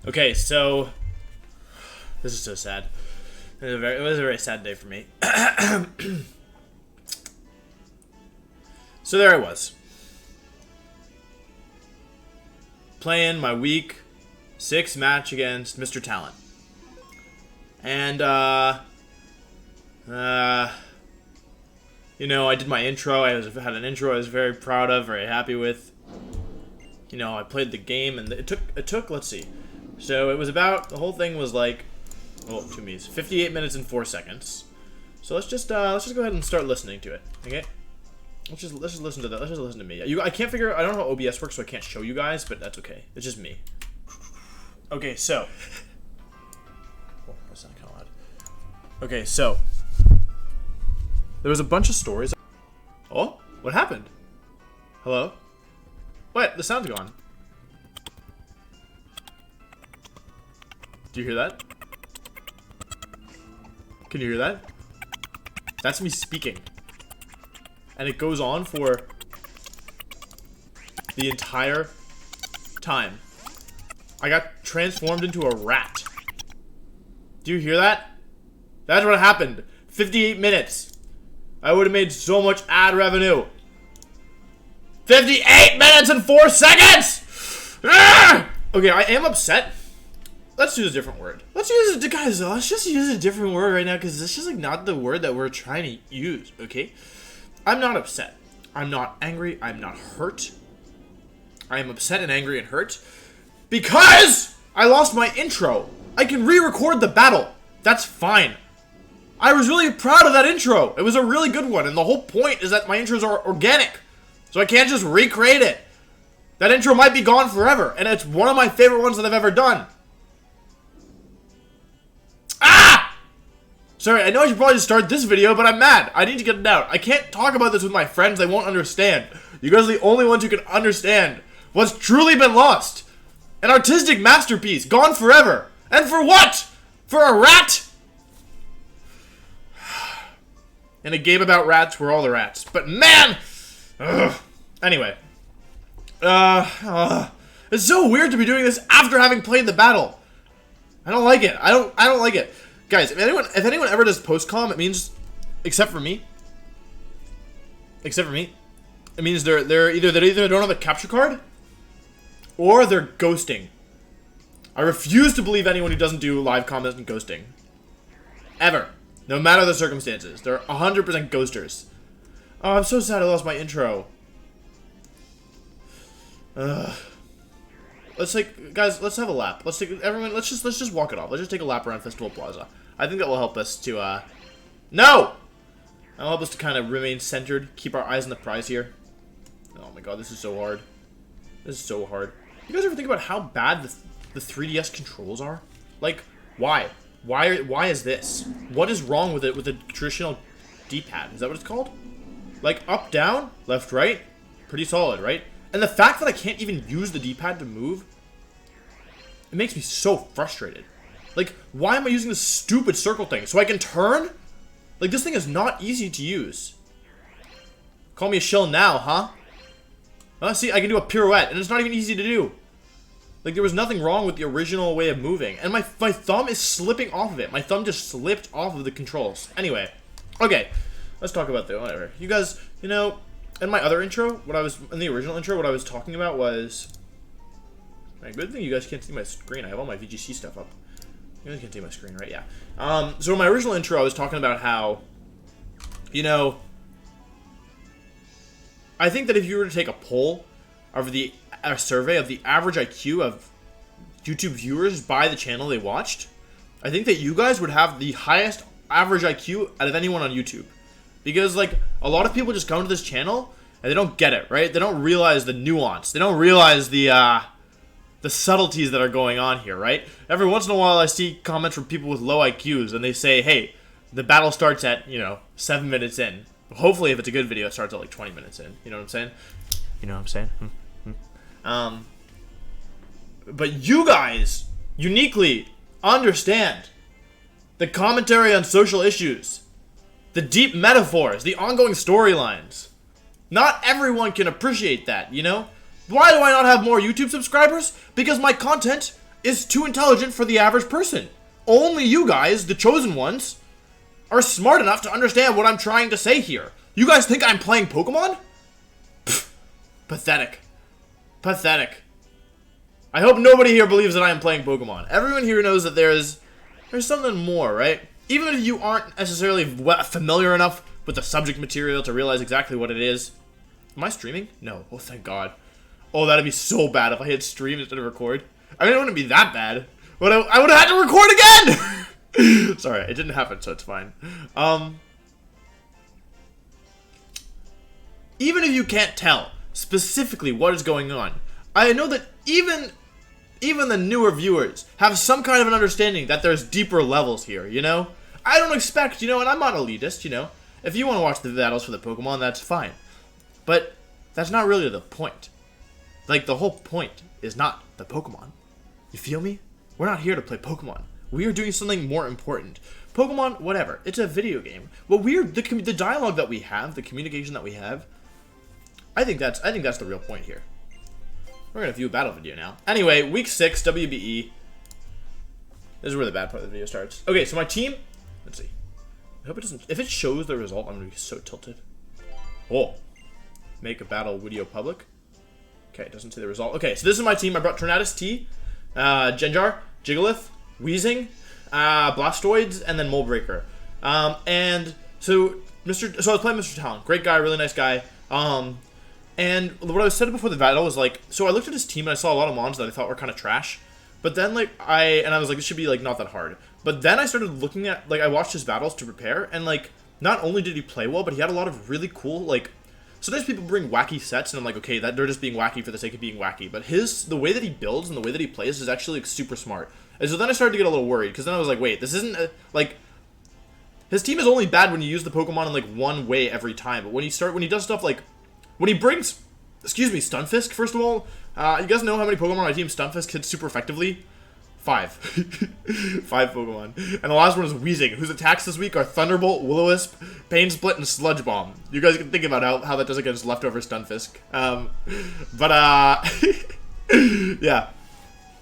Okay, so this is so sad. It was a very sad day for me. So there I was, playing my week 6 match against Mr. Talent, and you know, I did my intro. I had an intro I was very proud of, very happy with. You know, I played the game, and it took. Let's see. So it was about, the whole thing was like, oh, 2 minutes, 58 minutes and 4 seconds. So let's just go ahead and start listening to it. Okay. Let's just listen to that. Let's just listen to me. I can't figure. I don't know how OBS works, so I can't show you guys, but that's okay. It's just me. Okay, so. Oh, that's not kind of loud. Okay, so there was a bunch of stories. Oh, what happened? Hello? What? The sound's gone. Do you hear that? Can you hear that? That's me speaking. And it goes on for the entire time. I got transformed into a rat. Do you hear that? That's what happened. 58 minutes. I would have made so much ad revenue. 58 minutes and 4 seconds! Okay, I am upset. Let's use a different word. Let's just use a different word right now, because it's just like not the word that we're trying to use, okay? I'm not upset. I'm not angry. I'm not hurt. I am upset and angry and hurt because I lost my intro. I can re-record the battle. That's fine. I was really proud of that intro. It was a really good one, and the whole point is that my intros are organic, so I can't just recreate it. That intro might be gone forever, and it's one of my favorite ones that I've ever done. Sorry, I know I should probably just start this video, but I'm mad. I need to get it out. I can't talk about this with my friends. They won't understand. You guys are the only ones who can understand what's truly been lost. An artistic masterpiece, gone forever. And for what? For a rat? In a game about rats, we're all the rats. But man! Ugh. Anyway. It's so weird to be doing this after having played the battle. I don't like it. I don't like it. Guys, if anyone ever does post-com, it means, except for me, it means they either don't have a capture card, or they're ghosting. I refuse to believe anyone who doesn't do live comments and ghosting. Ever. No matter the circumstances. They're 100% ghosters. Oh, I'm so sad I lost my intro. Let's guys, let's have a lap. Let's just walk it off. Let's just take a lap around Festival Plaza. I think that will help us to, no! That'll help us to kind of remain centered, keep our eyes on the prize here. Oh my god, this is so hard. This is so hard. You guys ever think about how bad the 3DS controls are? Like, why? Why is this? What is wrong with it with the traditional D-pad? Is that what it's called? Like, up, down, left, right? Pretty solid, right? And the fact that I can't even use the D-pad to move, it makes me so frustrated. Like, why am I using this stupid circle thing? So I can turn? Like, this thing is not easy to use. Call me a shill now, huh? See, I can do a pirouette, and it's not even easy to do. Like, there was nothing wrong with the original way of moving. And my thumb is slipping off of it. My thumb just slipped off of the controls. Anyway, okay, let's talk about whatever. You guys, you know, in my other intro, in the original intro, what I was talking about was... Good thing you guys can't see my screen. I have all my VGC stuff up. You guys can see my screen, right? Yeah. So in my original intro, I was talking about how, you know, I think that if you were to take a poll of a survey of the average IQ of YouTube viewers by the channel they watched, I think that you guys would have the highest average IQ out of anyone on YouTube. Because, like, a lot of people just come to this channel and they don't get it, right? They don't realize the nuance. They don't realize the subtleties that are going on here, right? Every once in a while I see comments from people with low IQs and they say, hey, the battle starts at, you know, 7 minutes in. Hopefully, if it's a good video, it starts at like 20 minutes in. You know what I'm saying? You know what I'm saying? But you guys uniquely understand the commentary on social issues, the deep metaphors, the ongoing storylines. Not everyone can appreciate that, you know? Why do I not have more YouTube subscribers? Because my content is too intelligent for the average person. Only you guys, the chosen ones, are smart enough to understand what I'm trying to say here. You guys think I'm playing Pokemon? Pfft, pathetic. Pathetic. I hope nobody here believes that I am playing Pokemon. Everyone here knows that there's something more, right? Even if you aren't necessarily familiar enough with the subject material to realize exactly what it is. Am I streaming? No. Oh, thank God. Oh, that'd be so bad if I hit stream instead of record. I mean, it wouldn't be that bad. But I would have had to record again! Sorry, it didn't happen, so it's fine. Even if you can't tell specifically what is going on, I know that even the newer viewers have some kind of an understanding that there's deeper levels here, you know? I don't expect, you know, and I'm not elitist, you know? If you want to watch the battles for the Pokemon, that's fine. But that's not really the point. Like, the whole point is not the Pokemon. You feel me? We're not here to play Pokemon. We are doing something more important. Pokemon, whatever. It's a video game. What the dialogue that we have, the communication that we have, I think that's the real point here. We're gonna view a battle video now. Anyway, week 6, WBE. This is where the bad part of the video starts. Okay, so my team, let's see. I hope it doesn't, if it shows the result, I'm gonna be so tilted. Oh. Make a battle video public. Okay, it doesn't say the result. Okay, so this is my team. I brought Tornadus T, Genjar, Jigglypuff, Weezing, Blastoids, and then Molebreaker. And so I was playing Mr. Talon. Great guy, really nice guy. And what I said before the battle was like, so I looked at his team and I saw a lot of mons that I thought were kind of trash. But then like I was like, this should be like not that hard. But then I started looking at, like, I watched his battles to prepare, and like not only did he play well, but he had a lot of really cool, like, sometimes people bring wacky sets and I'm like, okay, that they're just being wacky for the sake of being wacky. But the way that he builds and the way that he plays is actually like super smart. And so then I started to get a little worried, because then I was like, wait, this isn't like, his team is only bad when you use the Pokemon in like one way every time. But when he does stuff like, when he brings, Stunfisk, first of all, you guys know how many Pokemon on my team Stunfisk hits super effectively? 5. 5 Pokemon. And the last one is Weezing, whose attacks this week are Thunderbolt, Will-O-Wisp, Pain Split, and Sludge Bomb. You guys can think about how that does against leftover Stunfisk. Yeah.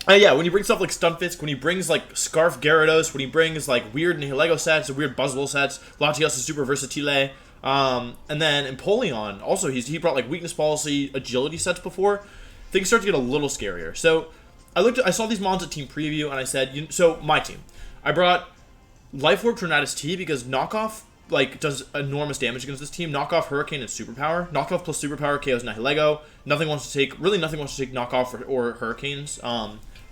Yeah, when he brings stuff like Stunfisk, when he brings like Scarf Gyarados, when he brings like weird Nihilego sets, weird Buzzwole sets, Latios is super versatile. And then Empoleon, also he brought like Weakness Policy, Agility sets before. Things start to get a little scarier. So I saw these mons at Team Preview, and I said, so my team, I brought Life Orb Tornadus T because Knockoff like does enormous damage against this team. Knockoff, Hurricane, and Superpower. Knockoff plus Superpower KOs Nihilego. Nothing wants to take Knockoff or Hurricanes.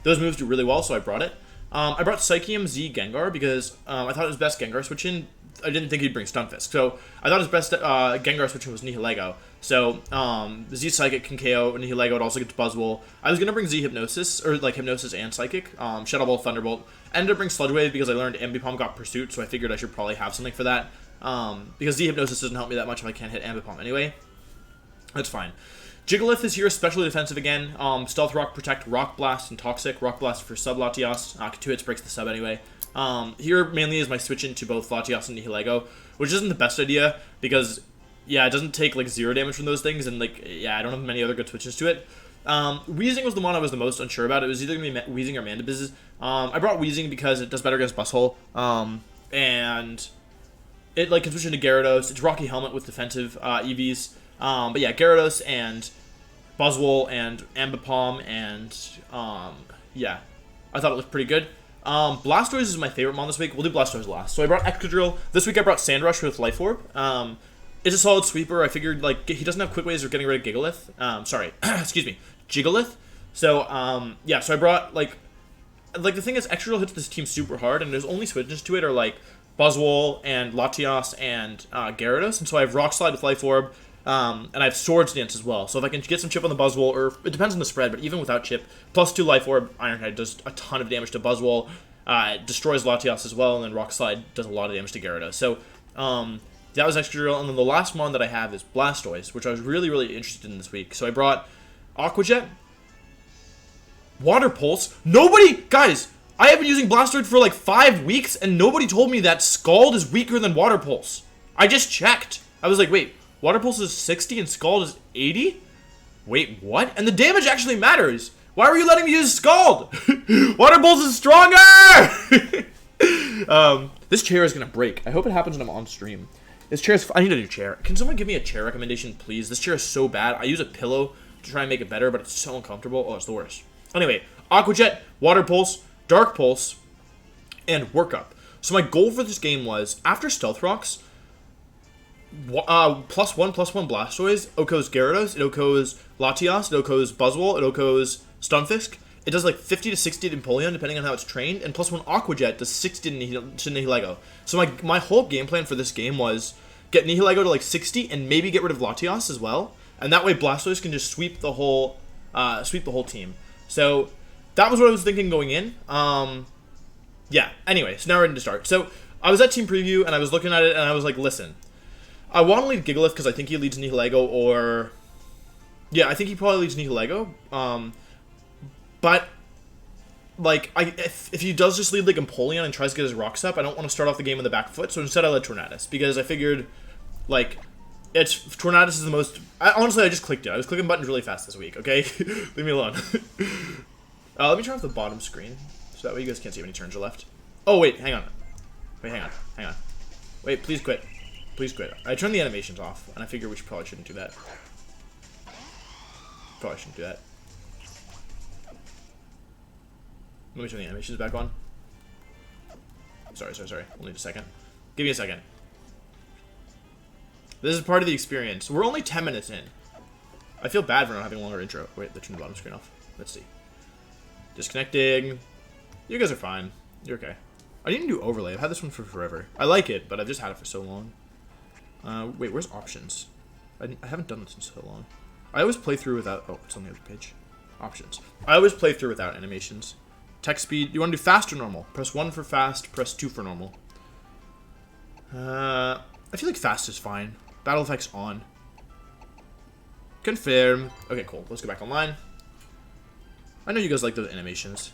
Those moves do really well, so I brought it. I brought Psychium Z Gengar because I thought it was best Gengar switch in. I didn't think he'd bring Stunfisk, so I thought his best Gengar switch in was Nihilego. So Z Psychic can KO Nihilego. It also gets Buzzwole. I was gonna bring Z Hypnosis, or like Hypnosis and Psychic. Shadow Ball, Thunderbolt. I ended up bringing Sludge Wave because I learned Ambipom got Pursuit, so I figured I should probably have something for that. Because Z Hypnosis doesn't help me that much if I can't hit Ambipom anyway. That's fine. Jigglypuff is here, especially defensive again. Stealth Rock, Protect, Rock Blast, and Toxic. Rock Blast for sub Latios. 2 hits breaks the sub anyway. Here mainly is my switch into both Latios and Nihilego, which isn't the best idea because, yeah, it doesn't take like 0 damage from those things, and like, yeah, I don't have many other good switches to it. Weezing was the one I was the most unsure about. It was either gonna be Weezing or Mandabiz. I brought Weezing because it does better against Busthole, and it like can switch into Gyarados. It's Rocky Helmet with defensive EVs. But yeah, Gyarados and Buzzwole and Ambipom and yeah, I thought it looked pretty good. Blastoise is my favorite mon this week. We'll do Blastoise last. So I brought Excadrill. This week I brought Sandrush with Life Orb. It's a solid sweeper. I figured like he doesn't have quick ways of getting rid of Gigalith. Sorry, excuse me, Jigglypuff. So yeah, so I brought like the thing is Excadrill hits this team super hard, and there's only switches to it are like Buzzwole and Latios and Gyarados, and so I have Rock Slide with Life Orb. And I have Swords Dance as well. So if I can get some chip on the Buzzwole, or it depends on the spread, but even without chip, plus 2 Life Orb, Iron Head does a ton of damage to Buzzwole. It destroys Latios as well, and then Rock Slide does a lot of damage to Gyarados. So that was Excadrill, and then the last mon that I have is Blastoise, which I was really, really interested in this week. So I brought Aqua Jet, Water Pulse. Guys, I have been using Blastoise for like 5 weeks, and nobody told me that Scald is weaker than Water Pulse. I just checked. I was like, wait. Water Pulse is 60 and Scald is 80? Wait, what? And the damage actually matters. Why were you letting me use Scald? Water Pulse is stronger! This chair is gonna break. I hope it happens when I'm on stream. This chair is... I need a new chair. Can someone give me a chair recommendation, please? This chair is so bad. I use a pillow to try and make it better, but it's so uncomfortable. Oh, it's the worst. Anyway, Aqua Jet, Water Pulse, Dark Pulse, and Workup. So my goal for this game was, after Stealth Rocks, +1/+1 Blastoise, OHKOs Gyarados, it OHKOs Latias, it OHKOs Buzzwole, it OHKOs Stunfisk. It does like 50 to 60 to Empoleon, depending on how it's trained, and +1 Aqua Jet does 60 to Nihilego. So my whole game plan for this game was get Nihilego to like 60 and maybe get rid of Latias as well, and that way Blastoise can just sweep the whole team. So that was what I was thinking going in. Yeah. Anyway, so now we're ready to start. So I was at Team Preview and I was looking at it and I was like, listen, I want to lead Gigalith because I think he leads Nihilego, or yeah, I think he probably leads Nihilego. But like, if he does just lead like Empoleon and tries to get his rocks up, I don't want to start off the game on the back foot. So instead, I led Tornadus because I figured like Tornadus is the most. Honestly, I just clicked it. I was clicking buttons really fast this week. Okay, leave me alone. Let me turn off the bottom screen so that way you guys can't see how many turns are left. Oh wait, hang on. Wait, hang on. Wait, please quit. Please quit. I turned the animations off, and I figure we probably shouldn't do that. Probably shouldn't do that. Let me turn the animations back on. Sorry. We'll need a second. Give me a second. This is part of the experience. We're only 10 minutes in. I feel bad for not having a longer intro. Wait, they turned the bottom screen off. Let's see. Disconnecting. You guys are fine. You're okay. I didn't do overlay. I've had this one for forever. I like it, but I've just had it for so long. Wait, where's options? I haven't done this in so long. I always play through without... Oh, it's on the other page. Options. I always play through without animations. Text speed. You want to do fast or normal? Press 1 for fast. Press 2 for normal. I feel like fast is fine. Battle effects on. Confirm. Okay, cool. Let's go back online. I know you guys like those animations.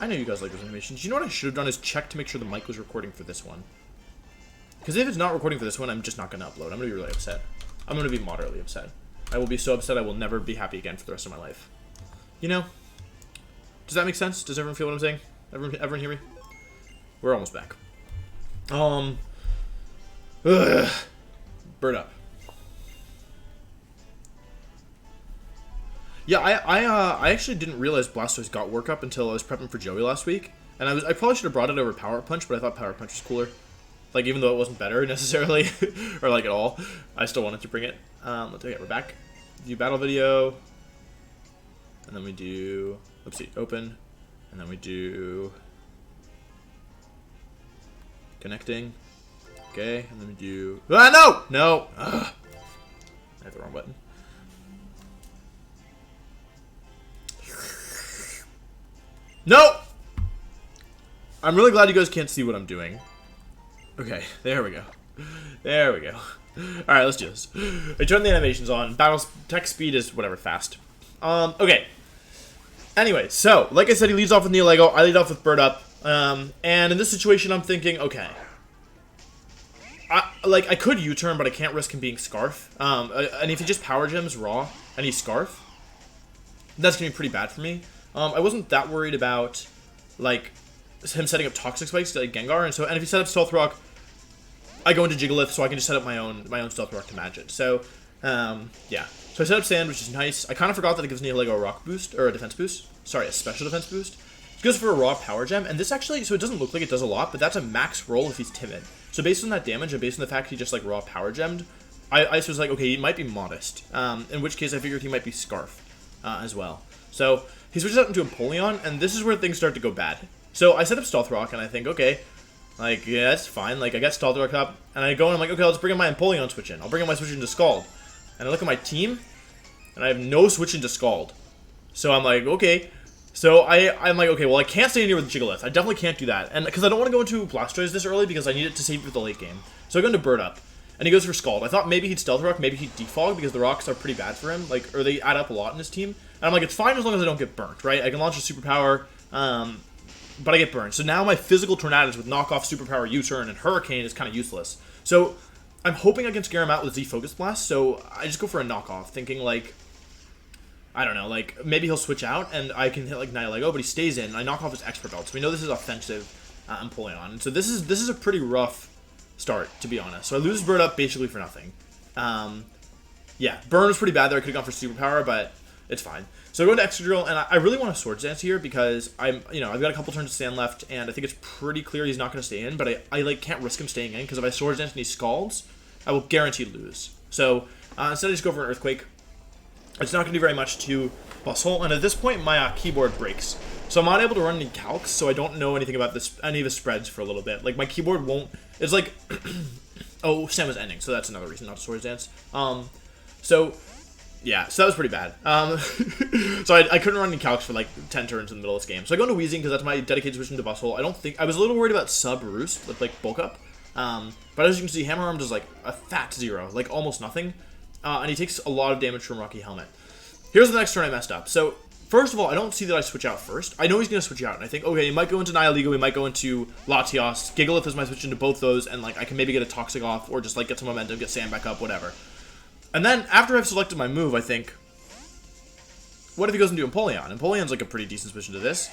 You know what I should have done is check to make sure the mic was recording for this one. Because if it's not recording for this one, I'm just not going to upload. I'm going to be really upset. I'm going to be moderately upset. I will be so upset I will never be happy again for the rest of my life. You know? Does that make sense? Does everyone feel what I'm saying? Everyone hear me? We're almost back. Bird up. Yeah, I actually didn't realize Blastoise got Workup until I was prepping for Joey last week. And I probably should have brought it over Power Punch, but I thought Power Punch was cooler. Like, even though it wasn't better, necessarily, or like at all, I still wanted to bring it. Okay, we're back. Do battle video. And then we do, oopsie, open. And then we do connecting. Okay, and then we do, no! Ugh. I hit the wrong button. No! I'm really glad you guys can't see what I'm doing. Okay, there we go. There we go. Alright, let's do this. I turned the animations on. Battle text speed is whatever, fast. Okay. Anyway, so, like I said, he leads off with Nihilego. I lead off with Bird Up. And in this situation, I'm thinking, okay. I could U-turn, but I can't risk him being Scarf. And if he just Power Gems raw, and he's Scarf, that's going to be pretty bad for me. I wasn't that worried about, like, him setting up Toxic Spikes like Gengar, and if he set up Stealth Rock, I go into Jigalith, so I can just set up my own Stealth Rock to match it. So, yeah. So I set up Sand, which is nice. I kind of forgot that it gives Nihilego a Rock boost, or a Defense boost. Sorry, a Special Defense boost. It goes for a raw Power Gem, and this actually, so it doesn't look like it does a lot, but that's a max roll if he's timid. So based on that damage, and based on the fact he just, like, raw Power Gemmed, I was like, okay, he might be modest. In which case I figured he might be Scarf, as well. So, he switches out into Empoleon, and this is where things start to go bad. So, I set up Stealth Rock, and I think, okay, like, yeah, that's fine. Like, I got Stealth Rock up, and I go and I'm like, okay, let's bring in my Empoleon switch in. I'll bring in my switch into Scald. And I look at my team, and I have no switch into Scald. So, I'm like, okay. So, I'm like, okay, well, I can't stay in here with Jigalith. I definitely can't do that. And because I don't want to go into Blastoise this early, because I need it to save it for the late game. So, I go into Bird Up. And he goes for Scald. I thought maybe he'd Stealth Rock, maybe he'd Defog, because the rocks are pretty bad for him, like, or they add up a lot in his team. And I'm like, it's fine as long as I don't get burnt, right? I can launch a Superpower, but I get burned. So now my physical Tornadus with knockoff Superpower U-turn and Hurricane is kind of useless. So I'm hoping I can scare him out with Z Focus Blast, so I just go for a knockoff, thinking like, I don't know, like, maybe he'll switch out, and I can hit, like, Nihilego, but he stays in, and I knock off his expert belt. So we know this is offensive Empoleon. And so this is a pretty rough start, to be honest. So I lose Bird Up basically for nothing. Yeah, Burn was pretty bad there. I could have gone for Superpower, but it's fine. So I go into Excadrill, and I really want to Swords Dance here because I've got a couple turns to stand left, and I think it's pretty clear he's not going to stay in, but I like, can't risk him staying in because if I Swords Dance and he Scalds, I will guarantee lose. So instead I just go for an Earthquake. It's not going to do very much to Bustle, and at this point my keyboard breaks. So I'm not able to run any calcs, so I don't know anything about any of the spreads for a little bit. Like, my keyboard won't... It's like... oh, Sam is ending, so that's another reason not to Swords Dance. So, yeah, so that was pretty bad. So I couldn't run any calcs for, like, 10 turns in the middle of this game. So I go into Weezing, because that's my dedicated switch into Bustle. I was a little worried about Sub Roost, with, like, Bulk Up. But as you can see, Hammer Arm does, like, a fat 0, like, almost nothing. And he takes a lot of damage from Rocky Helmet. Here's the next turn I messed up. So... First of all, I don't see that I switch out first. I know he's going to switch out, and I think, okay, he might go into Nihilego, he might go into Latios. Gigalith is my switch into both those, and, like, I can maybe get a Toxic off, or just, like, get some momentum, get Sand back up, whatever. And then, after I've selected my move, I think, what if he goes into Empoleon? Empoleon's, like, a pretty decent switch into this.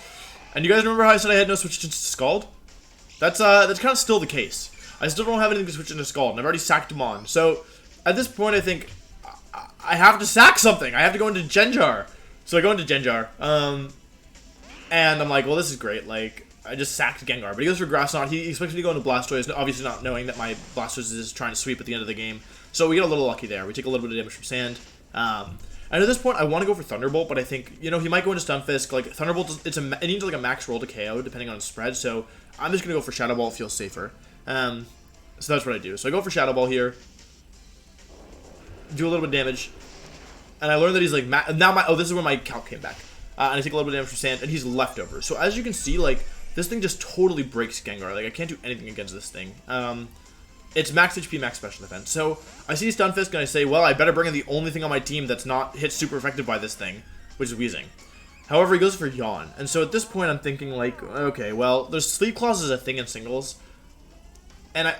And you guys remember how I said I had no switch into Scald? That's kind of still the case. I still don't have anything to switch into Scald, and I've already sacked him on. So, at this point, I think, I have to sack something. I have to go into Genjar. So I go into Genjar, and I'm like, well, this is great. Like, I just sacked Gengar, but he goes for Grass Knot. He expects me to go into Blastoise, obviously not knowing that my Blastoise is trying to sweep at the end of the game. So we get a little lucky there. We take a little bit of damage from Sand. And at this point, I want to go for Thunderbolt, but I think, he might go into Stunfisk. Like, Thunderbolt, it needs like a max roll to KO, depending on its spread. So I'm just going to go for Shadow Ball. It feels safer. So that's what I do. So I go for Shadow Ball here. Do a little bit of damage. And I learned that he's like, this is where my calc came back. And I take a little bit of damage from Sand, and he's leftover. So as you can see, like, this thing just totally breaks Gengar. Like, I can't do anything against this thing. It's max HP, max special defense. So I see Stunfisk, and I say, well, I better bring in the only thing on my team that's not hit super effective by this thing, which is Weezing. However, he goes for Yawn. And so at this point, I'm thinking, like, okay, well, there's Sleep Clause is a thing in singles. And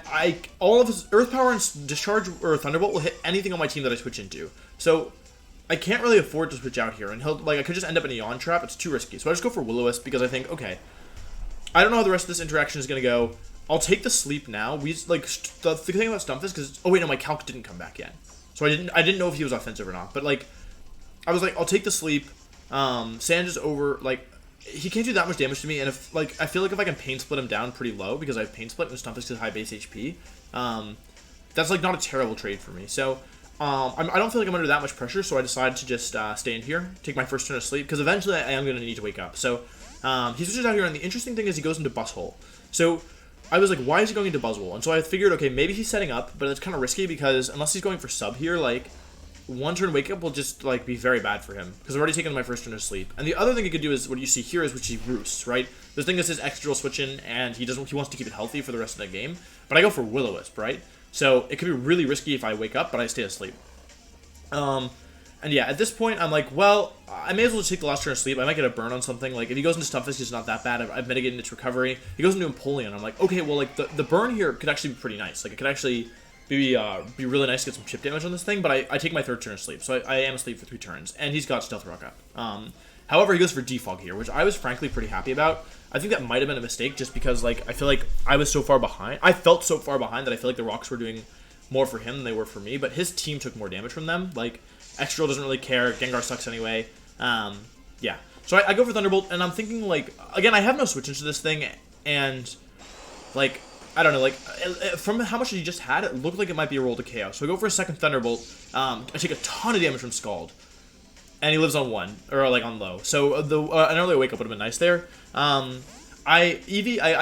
all of his Earth Power and Discharge or Thunderbolt will hit anything on my team that I switch into. So I can't really afford to switch out here, and I could just end up in a Yawn Trap. It's too risky. So I just go for Will-O-Wisp because I think, okay, I don't know how the rest of this interaction is going to go. I'll take the Sleep now. The thing about Stunfisk is, oh wait, no, my calc didn't come back yet. So I didn't know if he was offensive or not. But, like, I was like, I'll take the Sleep. Sand is over, like, he can't do that much damage to me, and if, like, I feel like if I can Pain Split him down pretty low, because I have Pain Split and Stunfisk is high base HP, that's, like, not a terrible trade for me. So I don't feel like I'm under that much pressure, so I decided to just stay in here, take my first turn of sleep, because eventually I am going to need to wake up. So he switches out here, and the interesting thing is he goes into Buzzhole. So I was like, why is he going into Buzzhole? And so I figured, okay, maybe he's setting up, but it's kind of risky, because unless he's going for sub here, like, one turn wake up will just, like, be very bad for him, because I've already taken my first turn of sleep. And the other thing he could do is what you see here is which he roosts, right? This thing is his extra switch in, and he wants to keep it healthy for the rest of the game. But I go for Will-O-Wisp, right? So it could be really risky if I wake up, but I stay asleep. And yeah, at this point, I'm like, well, I may as well just take the last turn of sleep. I might get a burn on something. Like, if he goes into Stunfisk, it's not that bad. I've mitigated its recovery. He goes into Empoleon. I'm like, okay, well, like, the burn here could actually be pretty nice. Like, it could actually be really nice to get some chip damage on this thing, but I take my third turn of sleep. So I am asleep for 3 turns, and he's got Stealth Rock up. However, he goes for Defog here, which I was frankly pretty happy about. I think that might have been a mistake, just because, like, I feel like I was so far behind. I felt so far behind that I feel like the rocks were doing more for him than they were for me, but his team took more damage from them. Like, Extra doesn't really care. Gengar sucks anyway. Yeah. So I go for Thunderbolt, and I'm thinking, like, again, I have no switch into this thing, and, like, I don't know, like, from how much he just had, it looked like it might be a roll to KO. So I go for a second Thunderbolt. I take a ton of damage from Scald, and he lives on 1, or, like, on low. So an early wake up would have been nice there. I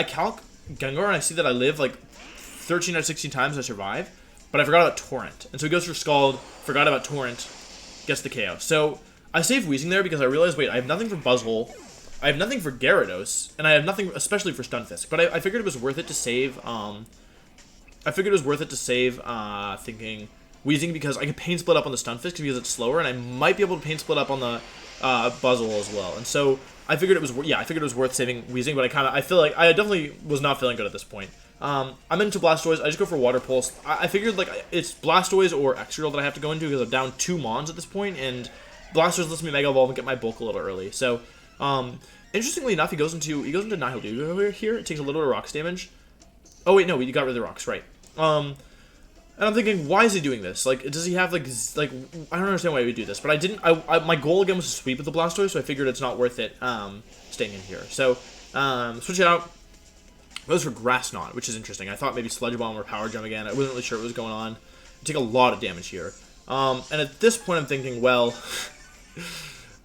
calc Gengar, and I see that I live, like, 13 out of 16 times I survive, but I forgot about Torrent. And so he goes for Scald, forgot about Torrent, gets the KO. So I save Weezing there because I realized, wait, I have nothing for Buzzhole, I have nothing for Gyarados, and I have nothing especially for Stunfisk. But I figured it was worth it to save, thinking Weezing, because I can Pain Split up on the Stunfisk because it's slower, and I might be able to Pain Split up on the Buzzhole as well. And so I figured it was worth saving Weezing, but I feel like I definitely was not feeling good at this point. I'm into Blastoise. I just go for Water Pulse. I figured, like, it's Blastoise or Excadrill that I have to go into because I'm down 2 Mons at this point, and Blastoise lets me Mega Evolve and get my bulk a little early. So, interestingly enough, he goes into Nihilego here. It takes a little bit of rocks damage. Oh wait, no, we got rid of the rocks, right? And I'm thinking, why is he doing this? Like, does he have like I don't understand why he would do this. But I didn't. My goal again was to sweep with the Blastoise, so I figured it's not worth it staying in here. So, switch it out. Goes for Grass Knot, which is interesting. I thought maybe Sludge Bomb or Power Gem again. I wasn't really sure what was going on. I take a lot of damage here. And at this point, I'm thinking, well,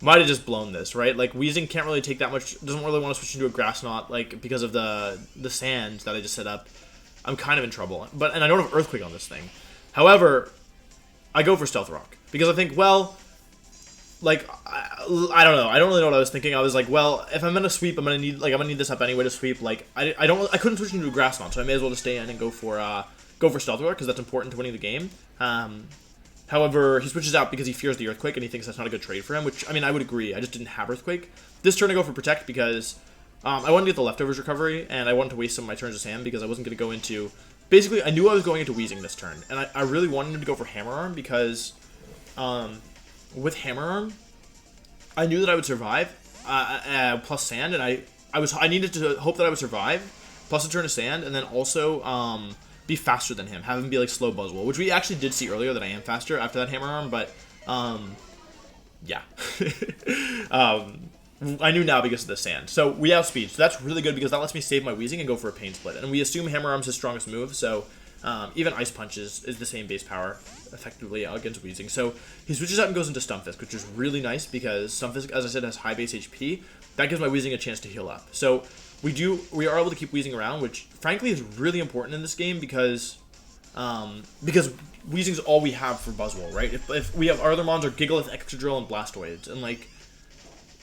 might have just blown this, right? Like, Weezing can't really take that much, doesn't really want to switch into a Grass Knot, like, because of the sand that I just set up. I'm kind of in trouble. And I don't have Earthquake on this thing. However, I go for Stealth Rock. Because I think, well, like, I don't know. I don't really know what I was thinking. I was like, well, if I'm gonna sweep, I'm gonna need this up anyway to sweep. Like, I couldn't switch into a Grass Knot, so I may as well just stay in and go for Stealth Rock, because that's important to winning the game. However, he switches out because he fears the Earthquake, and he thinks that's not a good trade for him, which, I mean, I would agree. I just didn't have Earthquake. This turn I go for Protect because I wanted to get the Leftovers recovery, and I wanted to waste some of my turns as Sand because I wasn't going to go into... Basically, I knew I was going into Weezing this turn, and I really wanted him to go for Hammer Arm because with Hammer Arm, I knew that I would survive plus Sand, and I needed to hope that I would survive plus a turn of Sand, and then also... be faster than him, have him be like slow Buzzwole, which we actually did see earlier that I am faster after that Hammer Arm, but yeah. I knew now because of the sand. So we have speed, so that's really good because that lets me save my Weezing and go for a Pain Split. And we assume Hammer Arm's his strongest move, so even Ice Punch is the same base power effectively against Weezing. So he switches out and goes into Stunfisk, which is really nice because Stunfisk, as I said, has high base HP. That gives my Weezing a chance to heal up. So we are able to keep Weezing around, which frankly is really important in this game because Weezing's all we have for Buzzwole, right? If we have our other mons are Gigalith, Excadrill, and Blastoids, and like,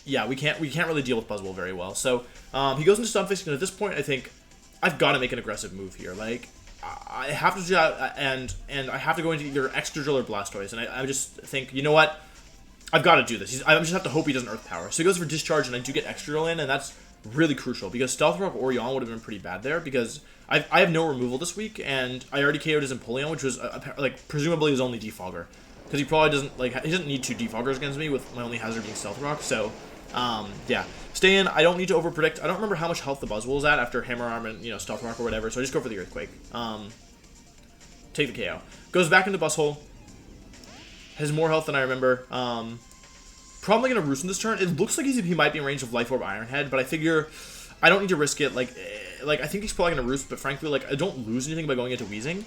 yeah, we can't really deal with Buzzwole very well. So he goes into Stunfisk, and at this point, I think I've got to make an aggressive move here. Like, I have to do that, and I have to go into either Excadrill or Blastoise, and I just think, you know what? I've got to do this. I just have to hope he doesn't Earth Power. So he goes for Discharge, and I do get Excadrill in, and that's really crucial because Stealth Rock or Yawn would have been pretty bad there because I have no removal this week, and I already KO'd his Empoleon, which was like presumably his only Defogger because he probably doesn't he doesn't need 2 Defoggers against me with my only hazard being Stealth Rock. So yeah, stay in. I don't need to overpredict. I don't remember how much health the Buzzwole is at after Hammer Arm and Stealth Rock or whatever, so I just go for the Earthquake. Take the KO. Goes back into Buzzhole. Has more health than I remember. Probably going to Roost in this turn. It looks like he might be in range of Life Orb Iron Head, but I figure I don't need to risk it. Like I think he's probably going to Roost, but frankly, like, I don't lose anything by going into Weezing.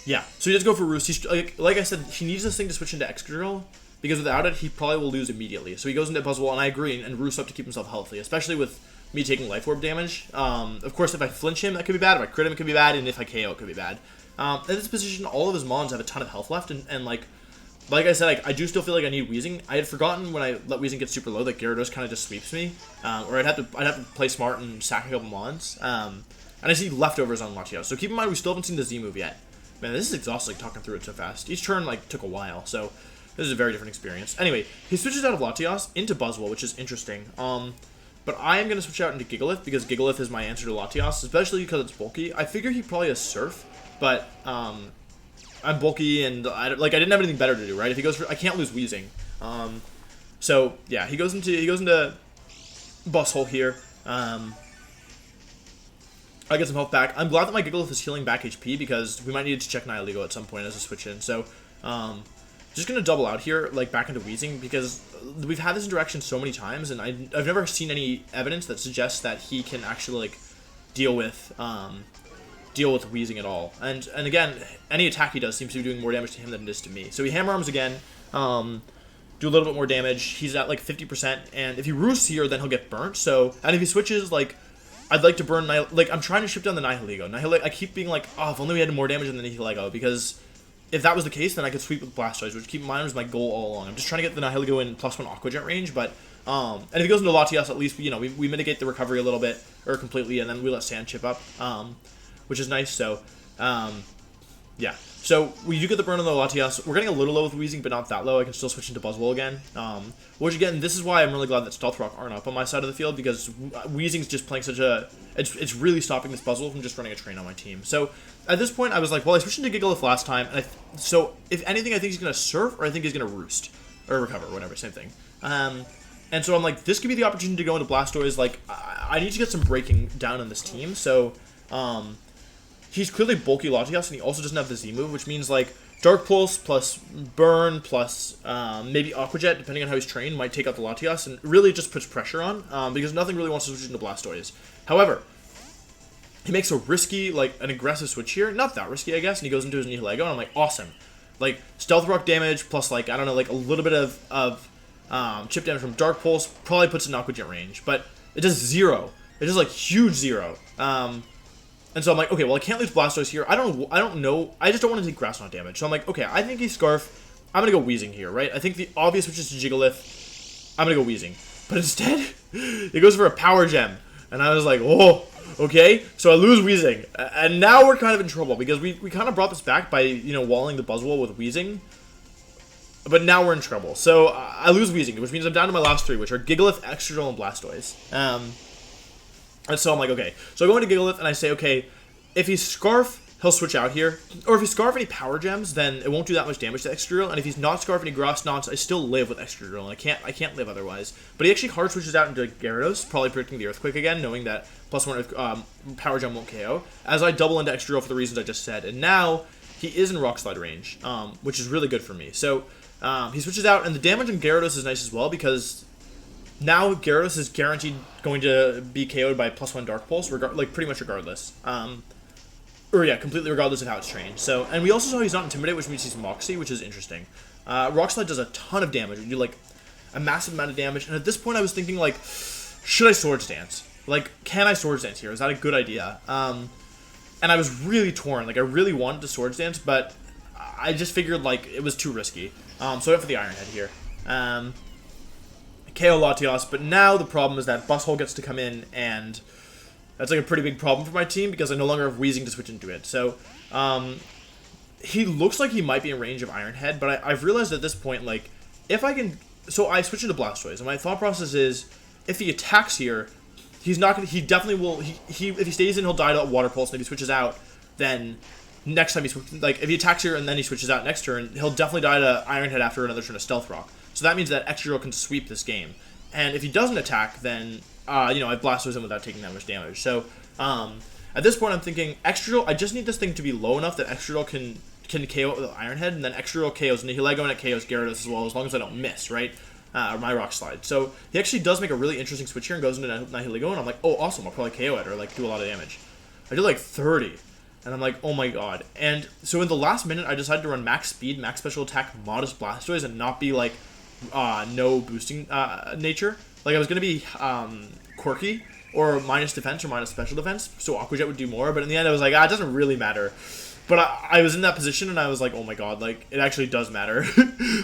Yeah, so he does go for Roost. He's, like I said, he needs this thing to switch into Excadrill, because without it, he probably will lose immediately. So he goes into Buzzwole, and I agree, and Roost up to keep himself healthy, especially with me taking Life Orb damage. Of course, if I flinch him, that could be bad. If I crit him, it could be bad, and if I KO, it could be bad. In this position, all of his mons have a ton of health left, and like I said, I do still feel like I need Weezing. I had forgotten when I let Weezing get super low that Gyarados kind of just sweeps me, or I'd have to play smart and sack a couple mons. And I see Leftovers on Latios. So keep in mind, we still haven't seen the Z move yet. Man, this is exhausting talking through it so fast. Each turn like took a while, so this is a very different experience. Anyway, he switches out of Latios into Buzzwole, which is interesting. But I am going to switch out into Gigalith because Gigalith is my answer to Latios, especially because it's bulky. I figure he probably has Surf. But I'm bulky and I didn't have anything better to do, right? If he goes for, I can't lose Weezing. So yeah, he goes into Buzzhole here. I get some health back. I'm glad that my Gigalith is healing back HP because we might need to check Nihilego at some point as a switch in. So just gonna double out here, like back into Weezing because we've had this interaction so many times, and I've never seen any evidence that suggests that he can actually like deal with Weezing at all. And again, any attack he does seems to be doing more damage to him than it is to me. So he Hammer Arms again, do a little bit more damage. He's at like 50%, and if he Roosts here, then he'll get burnt. So, and if he switches, like, I'd like to burn, like, I'm trying to ship down the Nihilego. I keep being like, oh, if only we had more damage than the Nihilego, because if that was the case, then I could sweep with Blastoise, which, keep in mind, was my goal all along. I'm just trying to get the Nihilego in +1 Aqua Jet range, but, and if he goes into Latias, at least, we mitigate the recovery a little bit, or completely, and then we let Sand chip up, which is nice. So, yeah. So we do get the burn on the Latias. We're getting a little low with Weezing, but not that low. I can still switch into Buzzwole again. Which again, this is why I'm really glad that Stealth Rock aren't up on my side of the field, because Weezing's just playing such a... It's really stopping this Buzzwole from just running a train on my team. So at this point, I was like, well, I switched into Gigalith last time, and so if anything, I think he's going to Surf, or I think he's going to Roost. Or Recover, whatever, same thing. And so I'm like, this could be the opportunity to go into Blastoise. Like, I need to get some breaking down on this team, so... he's clearly bulky Latias, and he also doesn't have the Z move, which means, like, Dark Pulse plus Burn plus maybe Aqua Jet, depending on how he's trained, might take out the Latias, and really just puts pressure on, because nothing really wants to switch into Blastoise. However, he makes a risky, like, an aggressive switch here. Not that risky, I guess, and he goes into his Nihilego, and I'm like, awesome. Like, Stealth Rock damage plus, like, I don't know, like, a little bit of chip damage from Dark Pulse probably puts it in Aqua Jet range, but it does 0. It does, like, huge 0. And so I'm like, okay, well, I can't lose Blastoise here. I don't know. I just don't want to take Grass Knot damage. So I'm like, okay, I think he's Scarf. I'm going to go Weezing here, right? I think the obvious switch is to Jigglypuff. I'm going to go Weezing. But instead, he goes for a Power Gem. And I was like, oh, okay. So I lose Weezing. And now we're kind of in trouble, because we kind of brought this back by, you know, walling the Buzzwole with Weezing. But now we're in trouble. So I lose Weezing, which means I'm down to my last 3, which are Gigalith, Excadrill, and Blastoise. And so I'm like, okay. So I go into Gigalith, and I say, okay, if he's Scarf, he'll switch out here. Or if he's Scarf any Power Gems, then it won't do that much damage to Excadrill. And if he's not Scarf any Grass Knots, I still live with Excadrill, and I can't live otherwise. But he actually hard switches out into Gyarados, probably predicting the Earthquake again, knowing that +1 Power Gem won't KO, as I double into Excadrill for the reasons I just said. And now he is in Rock Slide range, which is really good for me. So he switches out, and the damage on Gyarados is nice as well, because... now Gyarados is guaranteed going to be KO'd by +1 Dark Pulse, like pretty much regardless. Or yeah, completely regardless of how it's trained. So, and we also saw he's not Intimidate, which means he's Moxie, which is interesting. Rock Slide does a ton of damage. We do like a massive amount of damage. And at this point, I was thinking like, should I Swords Dance? Like, can I Swords Dance here? Is that a good idea? And I was really torn. Like, I really wanted to Swords Dance, but I just figured like it was too risky. So I went for the Iron Head here. KO Latias, but now the problem is that Buzzwole gets to come in, and that's like a pretty big problem for my team, because I no longer have Weezing to switch into it. So, he looks like he might be in range of Iron Head, but I've realized at this point, like, if I can... So I switch into Blastoise, and my thought process is, if he attacks here, he's not going to... He definitely will... If he stays in, he'll die to Water Pulse, and if he switches out, then next time like, if he attacks here and then he switches out next turn, he'll definitely die to Iron Head after another turn of Stealth Rock. So that means that Excadrill can sweep this game. And if he doesn't attack, then, you know, I Blastoise him without taking that much damage. So, at this point, I'm thinking, Excadrill, I just need this thing to be low enough that Excadrill can KO it with Iron Head, and then Excadrill KOs Nihilego, and it KOs Gyarados as well, as long as I don't miss, right? Or my Rock Slide. So, he actually does make a really interesting switch here and goes into Nihilego, and I'm like, oh, awesome, I'll probably KO it, or, like, do a lot of damage. I did, like, 30. And I'm like, oh my god. And so in the last minute, I decided to run max speed, max special attack, modest Blastoise, and not be like, no boosting nature. Like, I was going to be quirky, or minus defense, or minus special defense, so Aqua Jet would do more, but in the end, I was like, it doesn't really matter. But I was in that position, and I was like, oh my god, like, it actually does matter.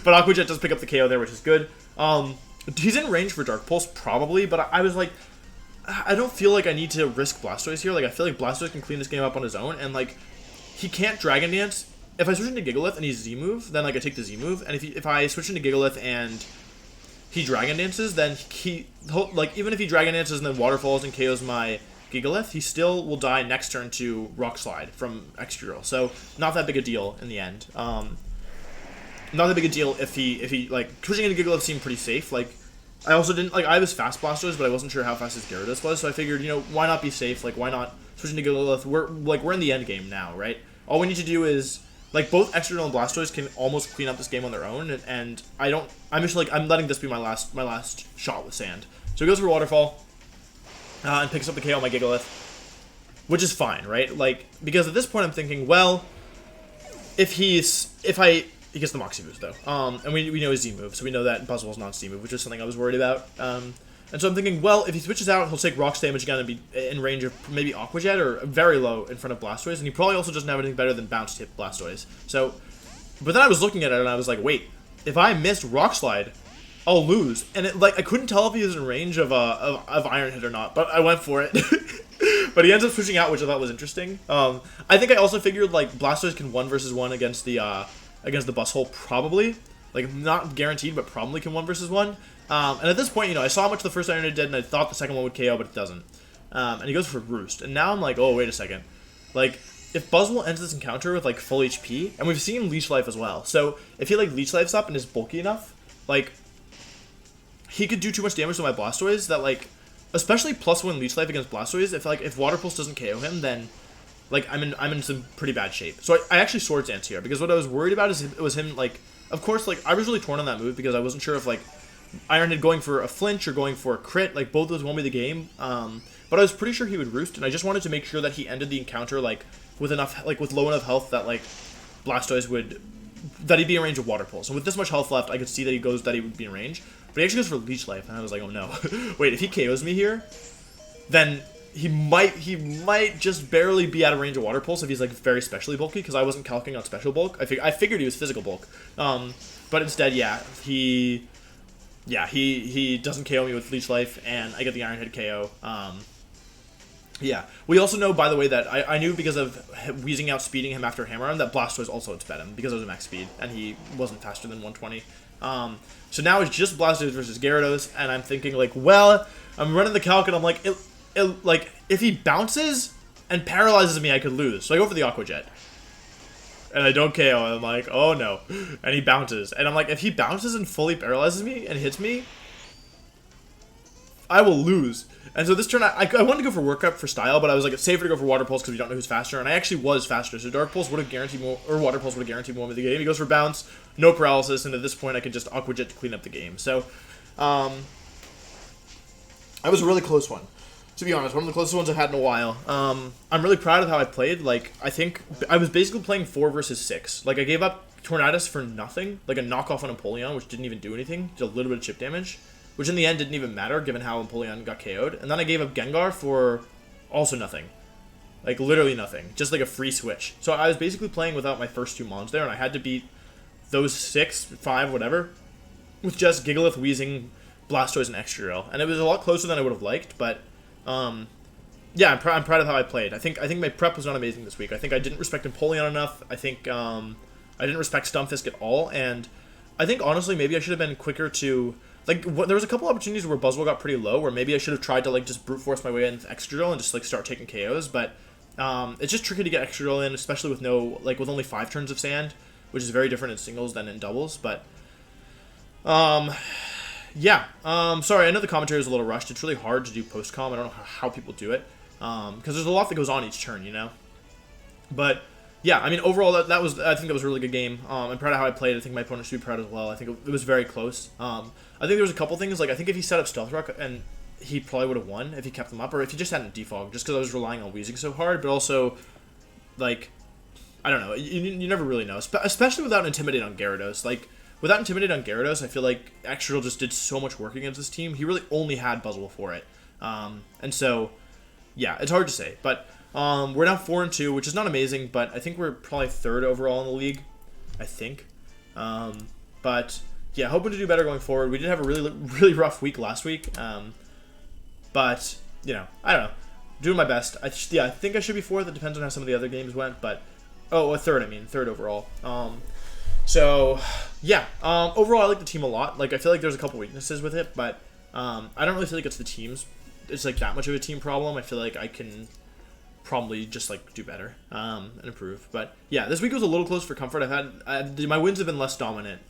But Aqua Jet does pick up the KO there, which is good. He's in range for Dark Pulse, probably, but I was like, I don't feel like I need to risk Blastoise here. Like, I feel like Blastoise can clean this game up on his own, and, like, he can't Dragon Dance. If I switch into Gigalith and he's Z-move, then, like, I take the Z-move, and if I switch into Gigalith and he Dragon Dances, then he'll, like, even if he Dragon Dances and then Waterfalls and KOs my Gigalith, he still will die next turn to Rock Slide from Excadrill. So, not that big a deal in the end. Not that big a deal if he, like, switching into Gigalith seemed pretty safe, like, I also didn't, like, I was fast Blastoise, but I wasn't sure how fast his Gyarados was, so I figured, you know, why not be safe? Like, why not switch into Gigalith? We're in the end game now, right? All we need to do is, like, both Excadrill and Blastoise can almost clean up this game on their own, and I'm just, like, I'm letting this be my last shot with Sand. So he goes for Waterfall, and picks up the KO on my Gigalith, which is fine, right? Like, because at this point I'm thinking, well, he gets the Moxie boost, though. And we know his Z-move, so we know that Buzzwole's not Z-move, which is something I was worried about. And so I'm thinking, well, if he switches out, he'll take Rocks damage again and be in range of maybe Aqua Jet or very low in front of Blastoise, and he probably also doesn't have anything better than Bounce Tip Blastoise. So, but then I was looking at it, and I was like, wait, if I missed Rock Slide, I'll lose. And it, like, I couldn't tell if he was in range of Iron Head or not, but I went for it. But he ends up switching out, which I thought was interesting. I think I also figured like Blastoise can 1 versus 1 against the bus hole probably. Like not guaranteed, but probably can 1 versus 1. And at this point, you know, I saw how much the first Iron Head did, and I thought the second one would KO, but it doesn't. And he goes for Roost. And now I'm like, oh, wait a second. Like, if Buzzwole ends this encounter with, like, full HP, and we've seen Leech Life as well, so if he, like, Leech Life's up and is bulky enough, like, he could do too much damage to my Blastoise that, like, especially +1 Leech Life against Blastoise, if Water Pulse doesn't KO him, then, like, I'm in some pretty bad shape. So I actually Swords Dance here, because what I was worried about is it was him, like, of course, like, I was really torn on that move, because I wasn't sure if, like, Iron Head going for a flinch or going for a crit, like, both of those won me the game, but I was pretty sure he would Roost, and I just wanted to make sure that he ended the encounter, like, with enough, like, with low enough health that, like, Blastoise would, that he'd be in range of Water Pulse. And with this much health left, I could see that he would be in range. But he actually goes for Leech Life, and I was like, oh no. Wait, if he KOs me here, then he might just barely be out of range of Water Pulse if he's, like, very specially bulky, because I wasn't calculating on special bulk. I figured he was physical bulk. But instead, yeah, he doesn't KO me with Leech Life, and I get the Iron Head KO. Yeah. We also know, by the way, that I knew because of Weezing out speeding him after Hammer Arm that Blastoise also outsped him because it was a max speed, and he wasn't faster than 120. So now it's just Blastoise versus Gyarados, and I'm thinking, like, well, I'm running the calc, and I'm like, like, if he bounces and paralyzes me, I could lose. So I go for the Aqua Jet. And I don't KO, and I'm like, oh no. And he bounces. And I'm like, if he bounces and fully paralyzes me and hits me, I will lose. And so this turn, I wanted to go for Work Up for style, but I was like, it's safer to go for Water Pulse because we don't know who's faster. And I actually was faster, so Dark Pulse would have guaranteed more, or Water Pulse would have guaranteed more of the game. He goes for Bounce, no paralysis, and at this point I could just Aqua Jet to clean up the game. So, that was a really close one. To be honest, one of the closest ones I've had in a while. I'm really proud of how I played. Like, I think I was basically playing 4 versus 6. Like, I gave up Tornadus for nothing, like a knockoff on Empoleon, which didn't even do anything, did a little bit of chip damage, which in the end didn't even matter given how Empoleon got KO'd. And then I gave up Gengar for also nothing. Like, literally nothing. Just like a free switch. So I was basically playing without my first 2 mons there, and I had to beat those 6, 5, whatever, with just Gigalith, Weezing, Blastoise, and Excadrill. And it was a lot closer than I would have liked, but yeah, I'm proud of how I played. I think my prep was not amazing this week. I think I didn't respect Empoleon enough. I think I didn't respect Stunfisk at all, and I think honestly maybe I should have been quicker to, like, there was a couple opportunities where Buzzwole got pretty low, where maybe I should have tried to, like, just brute force my way into Excadrill and just, like, start taking KOs, but it's just tricky to get Excadrill in, especially with with only 5 turns of Sand, which is very different in singles than in doubles, but yeah, sorry, I know the commentary is a little rushed. It's really hard to do post-com. I don't know how people do it, because there's a lot that goes on each turn, you know? But, yeah, I mean, overall, I think that was a really good game. I'm proud of how I played. I think my opponent should be proud as well. I think it was very close. I think there was a couple things, like, I think if he set up Stealth Rock, and he probably would have won if he kept them up, or if he just hadn't defog, just because I was relying on Weezing so hard, but also, like, I don't know, you never really know, especially without Intimidate on Gyarados. Like, without Intimidate on Gyarados, I feel like Excadrill just did so much work against this team. He really only had Buzzwole for it. And so, yeah, it's hard to say. But we're now 4-2, which is not amazing, but I think we're probably 3rd overall in the league. I think. But, yeah, hoping to do better going forward. We did have a really rough week last week. But, you know, I don't know. Doing my best. I think I should be 4th. It depends on how some of the other games went. But, oh, a 3rd, I mean. 3rd overall. So, yeah, overall I like the team a lot. Like, I feel like there's a couple weaknesses with it, but I don't really feel like it's the team's, it's like that much of a team problem. I feel like I can probably just, like, do better and improve. But, yeah, this week was a little close for comfort. My wins have been less dominant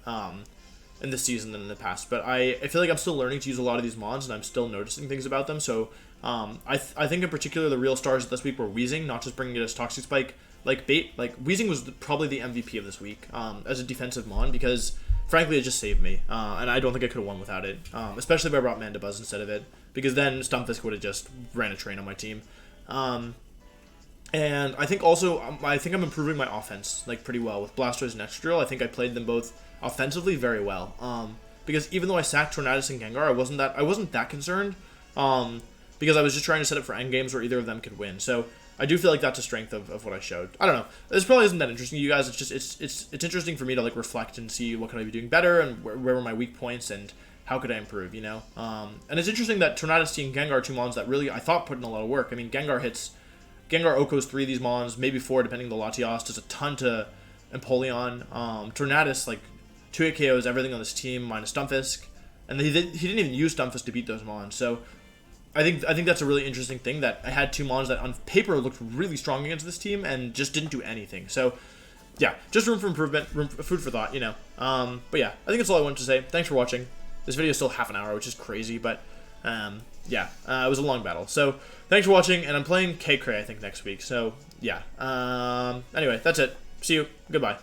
in this season than in the past, but I feel like I'm still learning to use a lot of these mons, and I'm still noticing things about them. So, I think in particular the real stars this week were Weezing, not just bringing it as Toxic Spike. Like, bait, like, Weezing was probably the MVP of this week as a defensive mon, because, frankly, it just saved me. And I don't think I could have won without it, especially if I brought Mandibuzz instead of it, because then Stunfisk would have just ran a train on my team. And I think also, I think I'm improving my offense, like, pretty well. With Blastoise and Excadrill, I think I played them both offensively very well. Because even though I sacked Tornadus and Gengar, I wasn't that concerned, because I was just trying to set up for endgames where either of them could win. So, I do feel like that's a strength of what I showed. I don't know. This probably isn't that interesting to you guys. It's just it's interesting for me to, like, reflect and see what could I be doing better, and where were my weak points, and how could I improve, you know? And it's interesting that Tornadus and Gengar are 2 mons that really I thought put in a lot of work. I mean, Gengar hits Gengar Oko's 3 of these mons, maybe 4 depending on the Latias. Does a ton to Empoleon. Tornadus, like, 2-hit KOs everything on this team, minus Stunfisk. And he didn't even use Stunfisk to beat those mons. So I think that's a really interesting thing, that I had 2 mons that on paper looked really strong against this team and just didn't do anything. So yeah, just room for improvement, food for thought, you know. But yeah, I think that's all I wanted to say. Thanks for watching. This video is still half an hour, which is crazy, but yeah, it was a long battle. So thanks for watching, and I'm playing K-Cray, I think, next week. So yeah, anyway, that's it. See you. Goodbye.